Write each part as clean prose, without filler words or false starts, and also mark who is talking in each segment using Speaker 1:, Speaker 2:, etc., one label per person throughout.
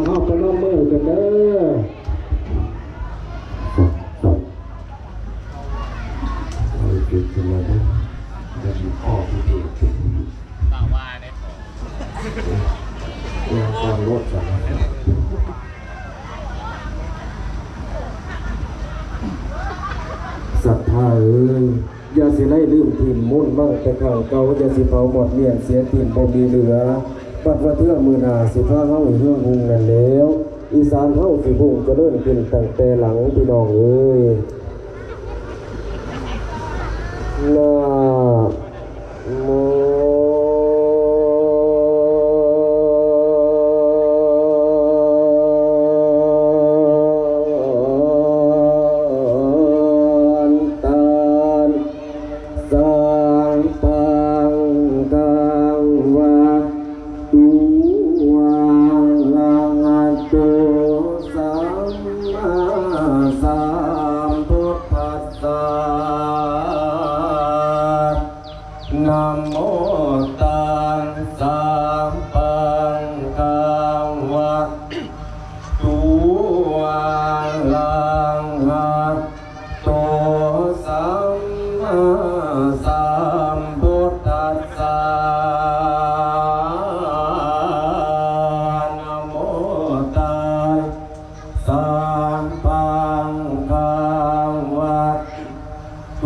Speaker 1: เข้าไปน้องมือกันเด้อเอาจุดขึ้นมาได้จะมีข้อที่ดีต่อว่าได้พองานการรถสั่งศรัทธาอย่าสิไล่ลืมทีมมุ่นบ้างแต่ข้างเก่าอย่าสิเผาหมดเลี่ยนเสียทีมบ่มีเหลือปัดว่าเทื่อมือหนาสิพาเฮาเฮืองหุงนั่นแล้วอีสานเฮาสิหุ่งจะเลิ่นขึ้นตั้งแต่หลังพี่น้องเอ้ยนะโมนะโมตัสสะภะคะวะโตอะระหะโตสัมมาสัมพุทธัสสะนะโมตัสสะภะคะวะโต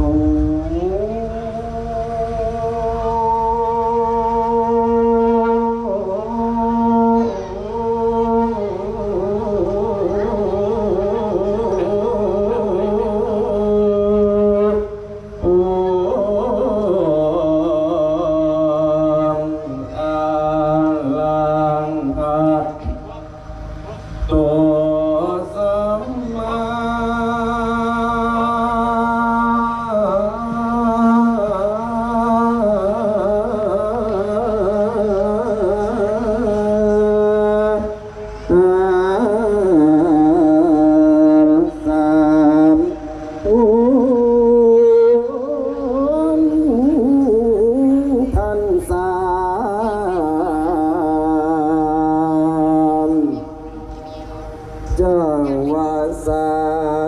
Speaker 1: จังวาสา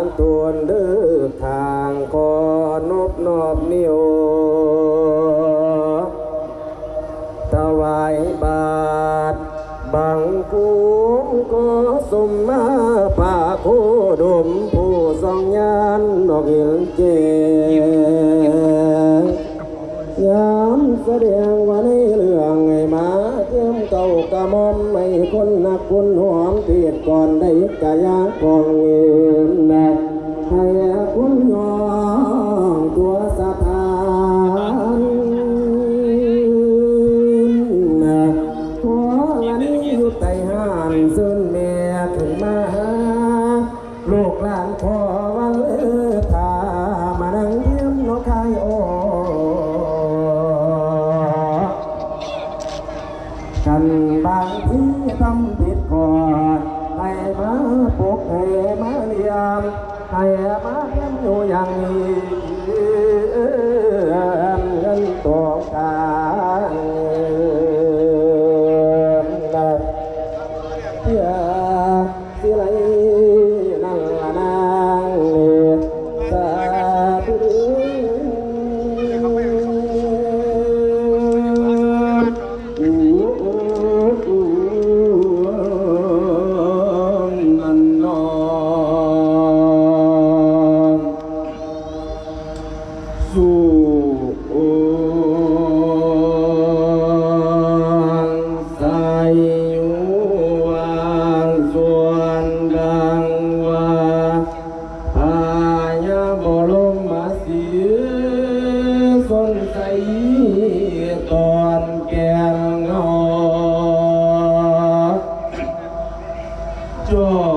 Speaker 1: นตวนเดินทางขอนบนอบนิวถวายบาทบังกูก็สมมาป่าโคดมผู้ทรงยานดอกหินเจยามแสดงว่าในเรื่องไงมาเติมเก่ากะมอมไม่คนนักคนหอมเพียดก่อนได้กะยาของเงินนะให้คุณยอมตัวสถานนะหัวอันนี้อยู่ใต้ห้านซึ่งแม่ถึงมาลูกหลานพ่อวันทามานั่งเยี่ยมนกไข่โอกันบางที่ทำผิดก่อนให้มาปลุกให้มาเลี้ยงให้มาเลี้ยงอยู่อย่างนี้เงินตัวกันอย่าสิไหลนั่งละนางสาธุตอนแกงงอจอ